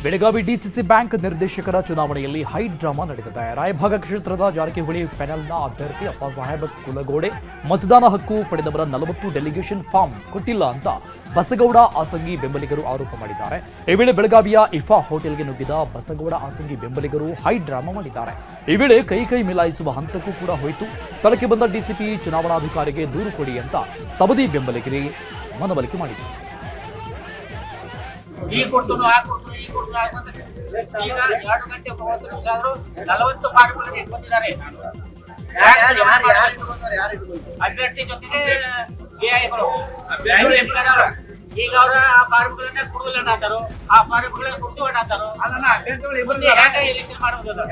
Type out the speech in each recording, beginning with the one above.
Belagavi DCC bank ನಿರ್ದೇಶಕರ ಚುನಾವಣೆಯಲ್ಲಿ high drama ನಡೆದಿದೆ. ರಾಯಭಾಗ ಕ್ಷೇತ್ರದ ಜಾರಕಿಹೊಳಿ ಪ್ಯಾನೆಲ್ನ ಅಭ್ಯರ್ಥಿ ಅಪ್ಪಾಸಾಹೇಬ್ ಕುಲಗೋಡೆ ಮತದಾನ ಹಕ್ಕು ಪಡೆದವರ 40 ಡೆಲಿಗೇಷನ್ ಫಾರ್ಮ್ ಕೊಟ್ಟಿಲ್ಲ ಅಂತ ಬಸಗೌಡ ಆಸಂಗಿ ಬೆಂಬಲಿಗರು ಆರೋಪ ಮಾಡಿದ್ದಾರೆ. ಈ ವೇಳೆ ಬೆಳಗಾವಿಯ ಇಫಾ ಹೋಟೆಲ್ಗೆ ನುಗ್ಗಿದ ಬಸಗೌಡ ಆಸಂಗಿ ಬೆಂಬಲಿಗರು ಹೈ ಡ್ರಾಮಾ ಮಾಡಿದ್ದಾರೆ. ಈ ವೇಳೆ ಕೈ ಮಿಲಾಯಿಸುವ ಹಂತಕ್ಕೂ ಕೂಡ ಹೋಯಿತು. ಸ್ಥಳಕ್ಕೆ ಬಂದ ಡಿಸಿಪಿ ಚುನಾವಣಾಧಿಕಾರಿಗೆ ದೂರು ಕೊಡಿ ಅಂತ ಸಬದಿ ಬೆಂಬಲಿಗರಿಗೆ ಮನವೊಲಿಕೆ ಮಾಡಿದ್ದಾರೆ. ಈ ಕೊಡ್ತು ಆ ಕೊಡ್ತು ಈ ಕೊಡ್ತು ಈಗ 2 ಗಂಟೆ 30 ನಿಮಿಷ ಆದ್ರೂ 40 ಫಾರ್ಮ್ಗಳನ್ನು ಇಟ್ಕೊಂಡಿದ್ದಾರೆ. ಅಭ್ಯರ್ಥಿ ಜೊತೆಗೆ ಎಐಗಳು ಈಗ ಅವರ ಆ ಫಾರ್ಮ್ಗಳನ್ನ ಕೊಡುವುದಿಲ್ಲ ಅಂತಾರು, ಆ ಫಾರ್ಮ್ಗಳನ್ನ ಕೊಟ್ಟು ಅಂತಾರು. ಹೇಗೆ ಎಲೆಕ್ಷನ್ ಮಾಡುವುದು?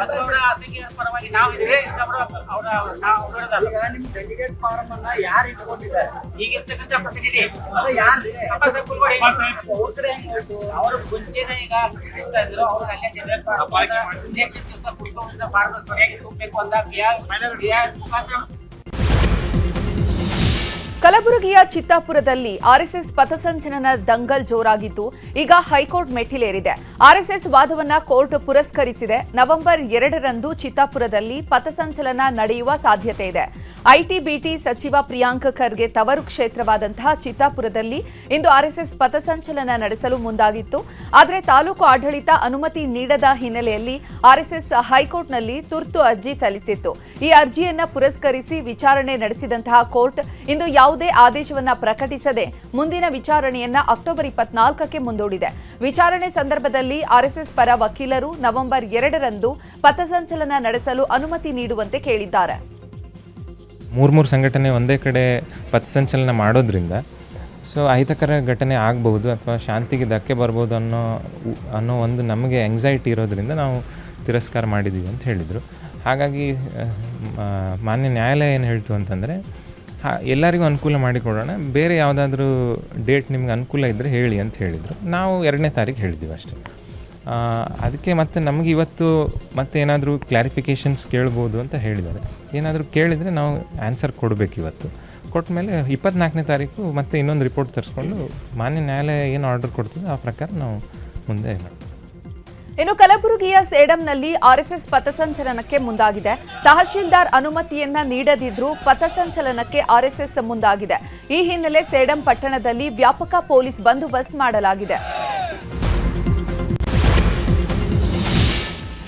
ಬಸವಣ್ಣ ಆಸಂಗಿ ಪರವಾಗಿ ನಾವು ಇದ್ರೆ ಈಗಿರ್ತಕ್ಕಂಥ ಪ್ರತಿನಿಧಿ ಅವರು ಮುಂಚೆನೆ ಈಗ ಇದ್ರು. ಅವ್ರು ಅಲ್ಲೇ ಇಂಜೆಕ್ಷನ್ ಕುಡ್ಕೊಂಡು ಫಾರ್ಮ್ ಸರಿಯಾಗಿ ಹೋಗ್ಬೇಕು ಅಂತ ಮುಖಾಂತರ. ಕಲಬುರಗಿಯ ಚಿತ್ತಾಪುರದಲ್ಲಿ ಆರ್ಎಸ್ಎಸ್ ಪಥಸಂಚಲನ ದಂಗಲ್ ಜೋರಾಗಿದ್ದು ಈಗ ಹೈಕೋರ್ಟ್ ಮೆಟ್ಟಿಲೇರಿದೆ. ಆರ್ಎಸ್ಎಸ್ ವಾದವನ್ನ ಕೋರ್ಟ್ ಪುರಸ್ಕರಿಸಿದೆ. ನವೆಂಬರ್ 2ರಂದು ಚಿತ್ತಾಪುರದಲ್ಲಿ ಪಥಸಂಚಲನ ನಡೆಯುವ ಸಾಧ್ಯತೆ ಇದೆ. ಐಟಿ-ಬಿಟಿ ಸಚಿವ ಪ್ರಿಯಾಂಕ್ ಖರ್ಗೆ ತವರು ಕ್ಷೇತ್ರವಾದಂತಹ ಚಿತ್ತಾಪುರದಲ್ಲಿ ಇಂದು ಆರ್ಎಸ್ಎಸ್ ಪಥಸಂಚಲನ ನಡೆಸಲು ಮುಂದಾಗಿತ್ತು. ಆದರೆ ತಾಲೂಕು ಆಡಳಿತ ಅನುಮತಿ ನೀಡದ ಹಿನ್ನೆಲೆಯಲ್ಲಿ ಆರ್ಎಸ್ಎಸ್ ಹೈಕೋರ್ಟ್ನಲ್ಲಿ ತುರ್ತು ಅರ್ಜಿ ಸಲ್ಲಿಸಿತ್ತು. ಈ ಅರ್ಜಿಯನ್ನ ಪುರಸ್ಕರಿಸಿ ವಿಚಾರಣೆ ನಡೆಸಿದಂತಹ ಕೋರ್ಟ್ ಇಂದು ಯಾವುದೇ ಆದೇಶವನ್ನ ಪ್ರಕಟಿಸದೆ ಮುಂದಿನ ವಿಚಾರಣೆಯನ್ನ ಅಕ್ಟೋಬರ್ 24ಕ್ಕೆ ಮುಂದೂಡಿದೆ. ವಿಚಾರಣೆ ಸಂದರ್ಭದಲ್ಲಿ ಆರ್ಎಸ್ಎಸ್ ಪರ ವಕೀಲರು ನವೆಂಬರ್ 2ರಂದು ಪಥಸಂಚಲನ ನಡೆಸಲು ಅನುಮತಿ ನೀಡುವಂತೆ ಕೇಳಿದ್ದಾರೆ. ಮೂರು ಸಂಘಟನೆ ಒಂದೇ ಕಡೆ ಪಥಸಂಚಲನ ಮಾಡೋದ್ರಿಂದ ಅಹಿತಕರ ಘಟನೆ ಆಗಬಹುದು ಅಥವಾ ಶಾಂತಿಗೆ ಧಕ್ಕೆ ಬರ್ಬೋದು ಅನ್ನೋ ಒಂದು ನಮಗೆ ಆಂಗ್ಸೈಟಿ ಇರೋದ್ರಿಂದ ನಾವು ತಿರಸ್ಕಾರ ಮಾಡಿದ್ದೀವಿ ಅಂತ ಹೇಳಿದರು. ಹಾಗಾಗಿ ಮಾನ್ಯ ನ್ಯಾಯಾಲಯ ಏನು ಹೇಳ್ತು ಅಂತಂದರೆ ಎಲ್ಲರಿಗೂ ಅನುಕೂಲ ಮಾಡಿಕೊಡೋಣ, ಬೇರೆ ಯಾವುದಾದ್ರೂ ಡೇಟ್ ನಿಮ್ಗೆ ಅನುಕೂಲ ಇದ್ದರೆ ಹೇಳಿ ಅಂತ ಹೇಳಿದರು. ನಾವು 2ನೇ ತಾರೀಕು ಹೇಳಿದ್ದೀವಿ ಅಷ್ಟೇ. ಅದಕ್ಕೆ ಮತ್ತೆ ನಮಗೆ ಇವತ್ತು ಮತ್ತೆ ಏನಾದರೂ ಕ್ಲಾರಿಫಿಕೇಷನ್ಸ್ ಕೇಳ್ಬೋದು ಅಂತ ಹೇಳಿದ್ದಾರೆ. ಏನಾದರೂ ಕೇಳಿದರೆ ನಾವು ಆನ್ಸರ್ ಕೊಡಬೇಕು. ಇವತ್ತು ಕೊಟ್ಟ ಮೇಲೆ 24ನೇ ತಾರೀಕು ಮತ್ತೆ ಇನ್ನೊಂದು ರಿಪೋರ್ಟ್ ತರಿಸ್ಕೊಂಡು ಮಾನ್ಯ ನ್ಯಾಯಾಲಯ ಏನು ಆರ್ಡರ್ ಕೊಡ್ತದೆ ಆ ಪ್ರಕಾರ ನಾವು ಮುಂದೆ ಮಾಡ್ತೀವಿ. ಇನ್ನು ಕಲಬುರಗಿಯ ಸೇಡಂನಲ್ಲಿ ಆರ್ಎಸ್ಎಸ್ ಪಥಸಂಚಲನಕ್ಕೆ ಮುಂದಾಗಿದೆ. ತಹಶೀಲ್ದಾರ್ ಅನುಮತಿಯನ್ನ ನೀಡದಿದ್ರೂ ಪಥಸಂಚಲನಕ್ಕೆ ಆರ್ಎಸ್ಎಸ್ ಮುಂದಾಗಿದೆ. ಈ ಹಿನ್ನೆಲೆ ಸೇಡಂ ಪಟ್ಟಣದಲ್ಲಿ ವ್ಯಾಪಕ ಪೊಲೀಸ್ ಬಂದೋಬಸ್ತ್ ಮಾಡಲಾಗಿದೆ.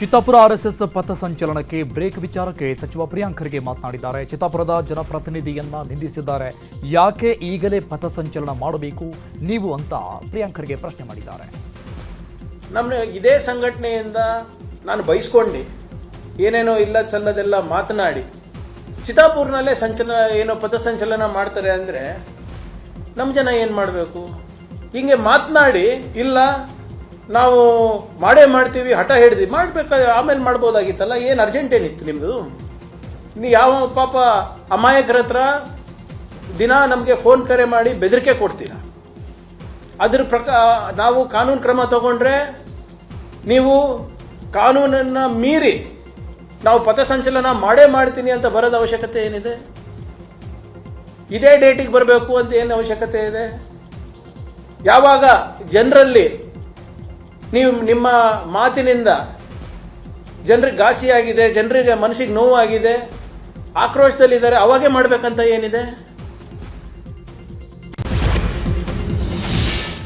ಚಿತ್ತಾಪುರ ಆರ್ಎಸ್ಎಸ್ ಪಥಸಂಚಲನಕ್ಕೆ ಬ್ರೇಕ್ ವಿಚಾರಕ್ಕೆ ಸಚಿವ ಪ್ರಿಯಾಂಕ್ ಖರ್ಗೆ ಮಾತನಾಡಿದ್ದಾರೆ. ಚಿತ್ತಾಪುರದ ಜನಪ್ರತಿನಿಧಿಯನ್ನ ನಿಂದಿಸಿದ್ದಾರೆ. ಯಾಕೆ ಈಗಲೇ ಪಥಸಂಚಲನ ಮಾಡಬೇಕು ನೀವು ಅಂತ ಪ್ರಿಯಾಂಕ್ ಖರ್ಗೆ ಪ್ರಶ್ನೆ ಮಾಡಿದ್ದಾರೆ. ನಮ್ಮ ಇದೇ ಸಂಘಟನೆಯಿಂದ ನಾನು ಬಯಸ್ಕೊಂಡು ಏನೇನೋ ಇಲ್ಲ ಸಲ್ಲದೆಲ್ಲ ಮಾತನಾಡಿ ಚಿತ್ತಾಪುರ್ನಲ್ಲೇ ಪಥಸಂಚಲನ ಮಾಡ್ತಾರೆ ಅಂದರೆ ನಮ್ಮ ಜನ ಏನು ಮಾಡಬೇಕು? ಹೀಗೆ ಮಾತನಾಡಿ ಇಲ್ಲ ನಾವು ಮಾಡ್ತೀವಿ ಹಠ ಹಿಡ್ದು ಮಾಡಬೇಕಾದ್ರೆ ಆಮೇಲೆ ಮಾಡ್ಬೋದಾಗಿತ್ತಲ್ಲ. ಏನು ಅರ್ಜೆಂಟ್ ಏನಿತ್ತು ನಿಮ್ಮದು? ನೀವು ಯಾವ ಪಾಪ ಅಮಾಯಕರ ಹತ್ರ ದಿನ ನಮಗೆ ಫೋನ್ ಕರೆ ಮಾಡಿ ಬೆದರಿಕೆ ಕೊಡ್ತೀರಾ? ಅದ್ರ ನಾವು ಕಾನೂನು ಕ್ರಮ ತಗೊಂಡ್ರೆ ನೀವು ಕಾನೂನನ್ನು ಮೀರಿ ನಾವು ಪಥಸಂಚಲನ ಮಾಡ್ತೀನಿ ಅಂತ ಬರೋದ ಅವಶ್ಯಕತೆ ಏನಿದೆ? ಇದೇ ಡೇಟಿಗೆ ಬರಬೇಕು ಅಂತ ಏನು ಅವಶ್ಯಕತೆ ಇದೆ? ಯಾವಾಗ ಜನರಲ್ಲಿ ನೀವು ನಿಮ್ಮ ಮಾತಿನಿಂದ ಜನರಿಗೆ ಘಾಸಿಯಾಗಿದೆ, ಜನರಿಗೆ ಮನಸ್ಸಿಗೆ ನೋವಾಗಿದೆ, ಆಕ್ರೋಶದಲ್ಲಿದ್ದಾರೆ, ಅವಾಗೇ ಮಾಡಬೇಕಂತ ಏನಿದೆ?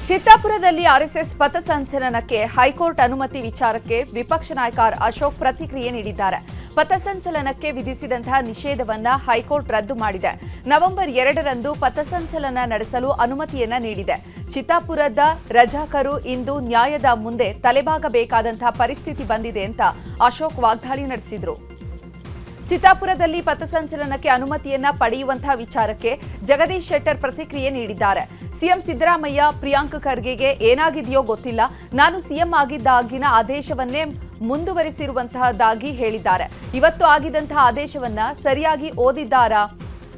ಚಿತ್ತಾಪುರದಲ್ಲಿ ಆರ್ಎಸ್ಎಸ್ ಪಥಸಂಚಲನಕ್ಕೆ ಹೈಕೋರ್ಟ್ ಅನುಮತಿ ವಿಚಾರಕ್ಕೆ ವಿಪಕ್ಷ ನಾಯಕ ಅಶೋಕ್ ಪ್ರತಿಕ್ರಿಯೆ ನೀಡಿದ್ದಾರೆ. ಪಥಸಂಚಲನಕ್ಕೆ ವಿಧಿಸಿದಂತಹ ನಿಷೇಧವನ್ನ ಹೈಕೋರ್ಟ್ ರದ್ದು ಮಾಡಿದೆ. ನವೆಂಬರ್ 2ರಂದು ಪಥಸಂಚಲನ ನಡೆಸಲು ಅನುಮತಿಯನ್ನ ನೀಡಿದೆ. ಚಿತ್ತಾಪುರದ ರಜಾಕರು ಇಂದು ನ್ಯಾಯದ ಮುಂದೆ ತಲೆಬಾಗಬೇಕಾದಂತಹ ಪರಿಸ್ಥಿತಿ ಬಂದಿದೆ ಅಂತ ಅಶೋಕ್ ವಾಗ್ದಾಳಿ ನಡೆಸಿದರು. ಚಿತ್ತಾಪುರದಲ್ಲಿ ಪಥಸಂಚಲನಕ್ಕೆ ಅನುಮತಿಯನ್ನ ಪಡೆಯುವಂತಹ ವಿಚಾರಕ್ಕೆ ಜಗದೀಶ್ ಶೆಟ್ಟರ್ ಪ್ರತಿಕ್ರಿಯೆ ನೀಡಿದ್ದಾರೆ. ಸಿಎಂ ಸಿದ್ದರಾಮಯ್ಯ ಪ್ರಿಯಾಂಕ್ ಖರ್ಗೆಗೆ ಏನಾಗಿದೆಯೋ ಗೊತ್ತಿಲ್ಲ, ನಾನು ಸಿಎಂ ಆಗಿದ್ದಾಗಿನ ಆದೇಶವನ್ನೇ ಮುಂದುವರಿಸಿರುವಂತಹದ್ದಾಗಿ ಹೇಳಿದ್ದಾರೆ. ಇವತ್ತು ಆಗಿದಂತಹ ಆದೇಶವನ್ನ ಸರಿಯಾಗಿ ಓದಿದ್ದಾರಾ?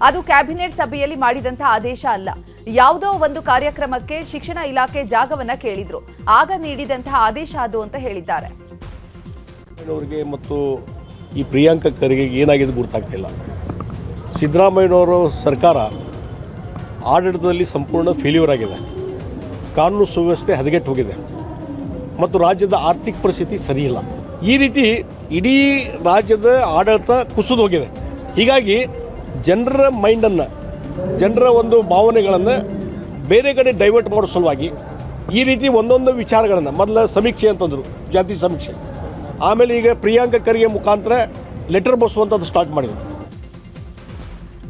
ಅದು ಕ್ಯಾಬಿನೆಟ್ ಸಭೆಯಲ್ಲಿ ಮಾಡಿದಂತಹ ಆದೇಶ ಅಲ್ಲ. ಯಾವುದೋ ಒಂದು ಕಾರ್ಯಕ್ರಮಕ್ಕೆ ಶಿಕ್ಷಣ ಇಲಾಖೆ ಜಾಗವನ್ನ ಕೇಳಿದ್ರು, ಆಗ ನೀಡಿದಂತಹ ಆದೇಶ ಅದು ಅಂತ ಹೇಳಿದ್ದಾರೆ. ಈ ಪ್ರಿಯಾಂಕ ಖರ್ಗೆ ಏನಾಗಿದೆ ಗೊತ್ತಾಗ್ತಿಲ್ಲ. ಸಿದ್ದರಾಮಯ್ಯನವರು ಸರ್ಕಾರ ಆಡಳಿತದಲ್ಲಿ ಸಂಪೂರ್ಣ ಫೇಲ್ಯೂರ್ ಆಗಿದೆ. ಕಾನೂನು ಸುವ್ಯವಸ್ಥೆ ಹದಗೆಟ್ಟು ಹೋಗಿದೆ. ಮತ್ತು ರಾಜ್ಯದ ಆರ್ಥಿಕ ಪರಿಸ್ಥಿತಿ ಸರಿಯಿಲ್ಲ. ಈ ರೀತಿ ಇಡೀ ರಾಜ್ಯದ ಆಡಳಿತ ಕುಸಿದು ಹೋಗಿದೆ. ಹೀಗಾಗಿ ಜನರ ಮೈಂಡನ್ನು, ಜನರ ಒಂದು ಭಾವನೆಗಳನ್ನು ಬೇರೆ ಕಡೆ ಡೈವರ್ಟ್ ಮಾಡೋ ಸಲುವಾಗಿ ಈ ರೀತಿ ಒಂದೊಂದು ವಿಚಾರಗಳನ್ನು ಮೊದಲ ಸಮೀಕ್ಷೆ ಅಂತಂದರು, ಜಾತಿ ಸಮೀಕ್ಷೆ, ಆಮೇಲೆ ಈಗ ಪ್ರಿಯಾಂಕ ಖರ್ಗೆ ಮುಖಾಂತರ ಲೆಟರ್ ಬರೆಸುವಂಥದ್ದು ಸ್ಟಾರ್ಟ್ ಮಾಡಿದರು.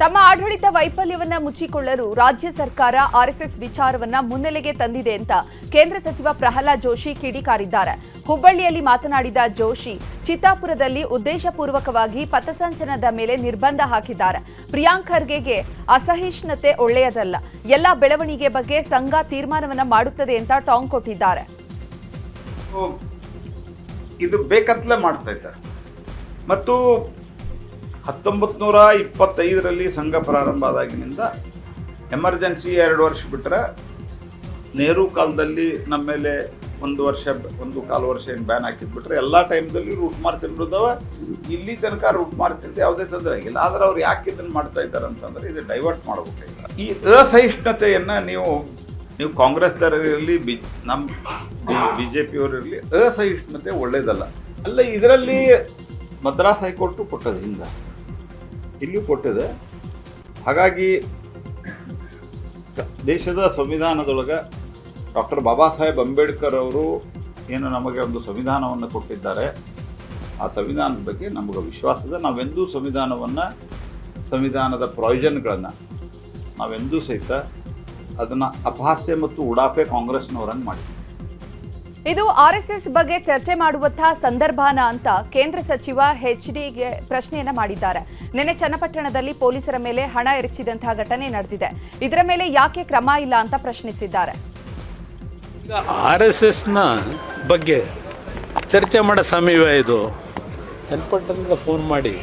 ತಮ್ಮ ಆಡಳಿತ ವೈಫಲ್ಯವನ್ನ ಮುಚ್ಚಿಕೊಳ್ಳಲು ರಾಜ್ಯ ಸರ್ಕಾರ ಆರ್ಎಸ್ಎಸ್ ವಿಚಾರವನ್ನ ಮುನ್ನೆಲೆಗೆ ತಂದಿದೆ ಅಂತ ಕೇಂದ್ರ ಸಚಿವ ಪ್ರಹ್ಲಾದ್ ಜೋಶಿ ಕಿಡಿಕಾರಿದ್ದಾರೆ. ಹುಬ್ಬಳ್ಳಿಯಲ್ಲಿ ಮಾತನಾಡಿದ ಜೋಶಿ, ಚಿತ್ತಾಪುರದಲ್ಲಿ ಉದ್ದೇಶಪೂರ್ವಕವಾಗಿ ಪಥಸಂಚಲನದ ಮೇಲೆ ನಿರ್ಬಂಧ ಹಾಕಿದ್ದಾರೆ. ಪ್ರಿಯಾಂಕ್ ಖರ್ಗೆಗೆ ಅಸಹಿಷ್ಣುತೆ ಒಳ್ಳೆಯದಲ್ಲ, ಎಲ್ಲ ಬೆಳವಣಿಗೆ ಬಗ್ಗೆ ಸಂಘ ತೀರ್ಮಾನವನ್ನ ಮಾಡುತ್ತದೆ ಅಂತ ಟಾಂಗ್ ಕೊಟ್ಟಿದ್ದಾರೆ. ಇದು ಬೇಕಂತಲೇ ಮಾಡ್ತಾ ಇದ್ದಾರೆ. ಮತ್ತು 1925ರಲ್ಲಿ ಸಂಘ ಪ್ರಾರಂಭ ಆದಾಗಿನಿಂದ ಎಮರ್ಜೆನ್ಸಿ 2 ವರ್ಷ ಬಿಟ್ಟರೆ, ನೆಹರು ಕಾಲದಲ್ಲಿ ನಮ್ಮ ಮೇಲೆ 1.25 ವರ್ಷ ಏನು ಬ್ಯಾನ್ ಹಾಕಿದ್ಬಿಟ್ರೆ ಎಲ್ಲ ಟೈಮ್ದಲ್ಲಿ ರೂಟ್ ಮಾರ್ಚ್ ಇರೋದವ. ಇಲ್ಲಿ ತನಕ ರೂಟ್ ಮಾರ್ಚ್ ಅಂತ ಯಾವುದೇ ತೊಂದರೆ ಆಗಿಲ್ಲ. ಆದರೆ ಅವ್ರು ಯಾಕೆ ಇದನ್ನು ಮಾಡ್ತಾ ಇದ್ದಾರೆ ಅಂತಂದರೆ ಇದು ಡೈವರ್ಟ್ ಮಾಡಬೇಕಾಗಿಲ್ಲ. ಈ ಅಸಹಿಷ್ಣುತೆಯನ್ನು ನೀವು ಕಾಂಗ್ರೆಸ್ದವರಿರಲಿ, ನಮ್ಮ BJP ಅವರಿರಲಿ, ಅಸಹಿಷ್ಣುತೆ ಒಳ್ಳೇದಲ್ಲ. ಅಲ್ಲ, ಇದರಲ್ಲಿ ಮದ್ರಾಸ್ ಹೈಕೋರ್ಟು ಕೊಟ್ಟದೆ, ಇಲ್ಲಿಯೂ ಕೊಟ್ಟಿದೆ. ಹಾಗಾಗಿ ದೇಶದ ಸಂವಿಧಾನದೊಳಗೆ ಡಾಕ್ಟರ್ ಬಾಬಾ ಸಾಹೇಬ್ ಅಂಬೇಡ್ಕರ್ ಅವರು ಏನು ನಮಗೆ ಒಂದು ಸಂವಿಧಾನವನ್ನು ಕೊಟ್ಟಿದ್ದಾರೆ, ಆ ಸಂವಿಧಾನದ ಬಗ್ಗೆ ನಮಗೆ ವಿಶ್ವಾಸ ಇದೆ. ನಾವೆಂದೂ ಸಂವಿಧಾನದ ಪ್ರಾವಿಷನ್ಗಳನ್ನು ನಾವೆಂದೂ ಸಹಿತ ಅದನ್ನು ಅಪಹಾಸ್ಯ ಮತ್ತು ಉಡಾಫೆ ಕಾಂಗ್ರೆಸ್ನವರನ್ನು ಮಾಡಿದ್ದೀವಿ. ಇದು ಆರ್ಎಸ್ಎಸ್ ಬಗ್ಗೆ ಚರ್ಚೆ ಮಾಡುವಂತಹ ಸಂದರ್ಭನ ಅಂತ ಕೇಂದ್ರ ಸಚಿವ HDಗೆ ಪ್ರಶ್ನೆಯನ್ನ ಮಾಡಿದ್ದಾರೆ. ನಿನ್ನೆ ಚನ್ನಪಟ್ಟಣದಲ್ಲಿ ಪೊಲೀಸರ ಮೇಲೆ ಹಣ ಎರಚಿದಂತಹ ಘಟನೆ ನಡೆದಿದೆ. ಇದರ ಮೇಲೆ ಯಾಕೆ ಕ್ರಮ ಇಲ್ಲ ಅಂತ ಪ್ರಶ್ನಿಸಿದ್ದಾರೆ. ಈಗ RSSನ ಬಗ್ಗೆ ಚರ್ಚೆ ಮಾಡೋ ಸಮಯವೇ ಇದು. ಚನ್ನಪಟ್ಟಣದಿಂದ ಫೋನ್ ಮಾಡಿ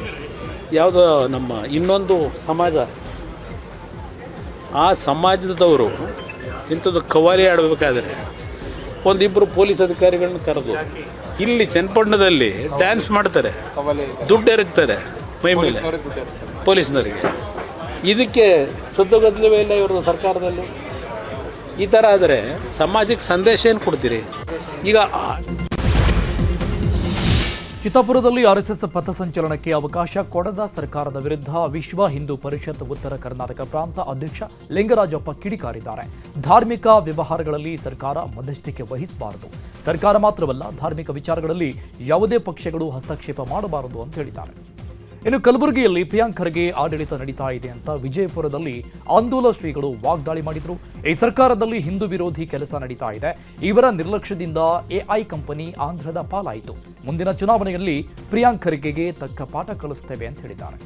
ಯಾವುದೋ ನಮ್ಮ ಇನ್ನೊಂದು ಸಮಾಜ, ಆ ಸಮಾಜದವರು ಇಂಥದ್ದು ಕವಾಲಿ ಆಡಬೇಕಾದ್ರೆ ಒಂದಿಬ್ಬರು ಪೊಲೀಸ್ ಅಧಿಕಾರಿಗಳನ್ನ ಕರೆದು ಇಲ್ಲಿ ಚನ್ನಪಟ್ಟಣದಲ್ಲಿ ಡ್ಯಾನ್ಸ್ ಮಾಡ್ತಾರೆ, ದುಡ್ಡು ಎರಿತಾರೆ ಮೈ ಮೇಲೆ ಪೊಲೀಸ್ನವರಿಗೆ. ಇದಕ್ಕೆ ಸದ್ದುಗದ್ದಲವೇ ಇಲ್ಲ ಇವರು ಸರ್ಕಾರದಲ್ಲಿ. ಈ ಥರ ಆದರೆ ಸಮಾಜಕ್ಕೆ ಸಂದೇಶ ಏನು ಕೊಡ್ತೀರಿ? ಈಗ ಚಿತ್ತಾಪುರದಲ್ಲಿ ಆರ್ಎಸ್ಎಸ್ ಪಥಸಂಚಲನಕ್ಕೆ ಅವಕಾಶ ಕೊಡದ ಸರ್ಕಾರದ ವಿರುದ್ಧ ವಿಶ್ವ ಹಿಂದೂ ಪರಿಷತ್ ಉತ್ತರ ಕರ್ನಾಟಕ ಪ್ರಾಂತ ಅಧ್ಯಕ್ಷ ಲಿಂಗರಾಜಪ್ಪ ಕಿಡಿಕಾರಿದ್ದಾರೆ. ಧಾರ್ಮಿಕ ವ್ಯವಹಾರಗಳಲ್ಲಿ ಸರ್ಕಾರ ಮಧ್ಯಸ್ಥಿಕೆ ವಹಿಸಬಾರದು, ಸರ್ಕಾರ ಮಾತ್ರವಲ್ಲ ಧಾರ್ಮಿಕ ವಿಚಾರಗಳಲ್ಲಿ ಯಾವುದೇ ಪಕ್ಷಗಳು ಹಸ್ತಕ್ಷೇಪ ಮಾಡಬಾರದು ಅಂತ ಹೇಳಿದ್ದಾರೆ. ಇನ್ನು ಕಲಬುರಗಿಯಲ್ಲಿ ಪ್ರಿಯಾಂಕ್ ಖರ್ಗೆ ಆಡಳಿತ ನಡೀತಾ ಇದೆ ಅಂತ ವಿಜಯಪುರದಲ್ಲಿ ಆಂದೋಲನ ಶ್ರೀಗಳು ವಾಗ್ದಾಳಿ ಮಾಡಿದ್ರು. ಈ ಸರ್ಕಾರದಲ್ಲಿ ಹಿಂದೂ ವಿರೋಧಿ ಕೆಲಸ ನಡೀತಾ ಇದೆ, ಇವರ ನಿರ್ಲಕ್ಷ್ಯದಿಂದ AI ಕಂಪನಿ ಆಂಧ್ರದ ಪಾಲಾಯಿತು. ಮುಂದಿನ ಚುನಾವಣೆಯಲ್ಲಿ ಪ್ರಿಯಾಂಕ್ ಖರ್ಗೆಗೆ ತಕ್ಕ ಪಾಠ ಕಲಿಸುತ್ತೇವೆ ಅಂತ ಹೇಳಿದ್ದಾರೆ.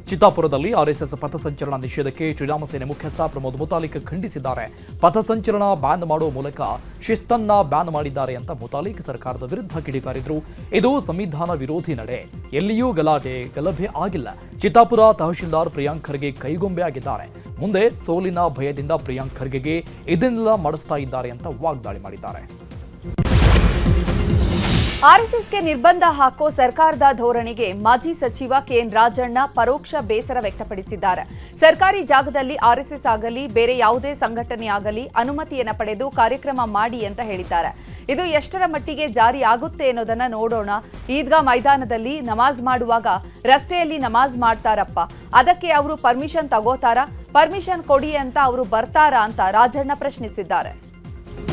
ಚಿತ್ತಾಪುರದಲ್ಲಿ ಆರ್ಎಸ್ಎಸ್ ಪಥಸಂಚಲನ ನಿಷೇಧಕ್ಕೆ ಶ್ರೀರಾಮ ಸೇನೆ ಮುಖ್ಯಸ್ಥ ಪ್ರಮೋದ್ ಮುತಾಲಿಕ್ ಖಂಡಿಸಿದ್ದಾರೆ. ಪಥಸಂಚಲನ ಬ್ಯಾನ್ ಮಾಡುವ ಮೂಲಕ ಶಿಸ್ತನ್ನ ಬ್ಯಾನ್ ಮಾಡಿದ್ದಾರೆ ಅಂತ ಮುತಾಲಿಕ್ ಸರ್ಕಾರದ ವಿರುದ್ಧ ಕಿಡಿಕಾರಿದ್ರು. ಇದು ಸಂವಿಧಾನ ವಿರೋಧಿ ನಡೆ, ಎಲ್ಲಿಯೂ ಗಲಭೆ ಆಗಿಲ್ಲ. ಚಿತ್ತಾಪುರ ತಹಶೀಲ್ದಾರ್ ಪ್ರಿಯಾಂಕ್ ಖರ್ಗೆ ಕೈಗೊಂಬೆ ಆಗಿದ್ದಾರೆ. ಮುಂದೆ ಸೋಲಿನ ಭಯದಿಂದ ಪ್ರಿಯಾಂಕ್ ಖರ್ಗೆಗೆ ಇದನ್ನೆಲ್ಲ ಮಾಡಿಸ್ತಾ ಇದ್ದಾರೆ ಅಂತ ವಾಗ್ದಾಳಿ ಮಾಡಿದ್ದಾರೆ. ಆರ್ಎಸ್ಎಸ್ಗೆ ನಿರ್ಬಂಧ ಹಾಕೋ ಸರ್ಕಾರದ ಧೋರಣೆಗೆ ಮಾಜಿ ಸಚಿವ KN ರಾಜಣ್ಣ ಪರೋಕ್ಷ ಬೇಸರ ವ್ಯಕ್ತಪಡಿಸಿದ್ದಾರೆ. ಸರ್ಕಾರಿ ಜಾಗದಲ್ಲಿ ಆರ್ಎಸ್ಎಸ್ ಆಗಲಿ ಬೇರೆ ಯಾವುದೇ ಸಂಘಟನೆ ಆಗಲಿ ಅನುಮತಿಯನ್ನ ಪಡೆದು ಕಾರ್ಯಕ್ರಮ ಮಾಡಿ ಅಂತ ಹೇಳಿದ್ದಾರೆ. ಇದು ಎಷ್ಟರ ಮಟ್ಟಿಗೆ ಜಾರಿ ಆಗುತ್ತೆ ಅನ್ನೋದನ್ನ ನೋಡೋಣ. ಈದ್ಗಾ ಮೈದಾನದಲ್ಲಿ ನಮಾಜ್ ಮಾಡುವಾಗ ರಸ್ತೆಯಲ್ಲಿ ನಮಾಜ್ ಮಾಡ್ತಾರಪ್ಪ, ಅದಕ್ಕೆ ಅವರು ಪರ್ಮಿಷನ್ ತಗೋತಾರಾ? ಪರ್ಮಿಷನ್ ಕೊಡಿ ಅಂತ ಅವರು ಬರ್ತಾರಾ ಅಂತ ರಾಜಣ್ಣ ಪ್ರಶ್ನಿಸಿದ್ದಾರೆ.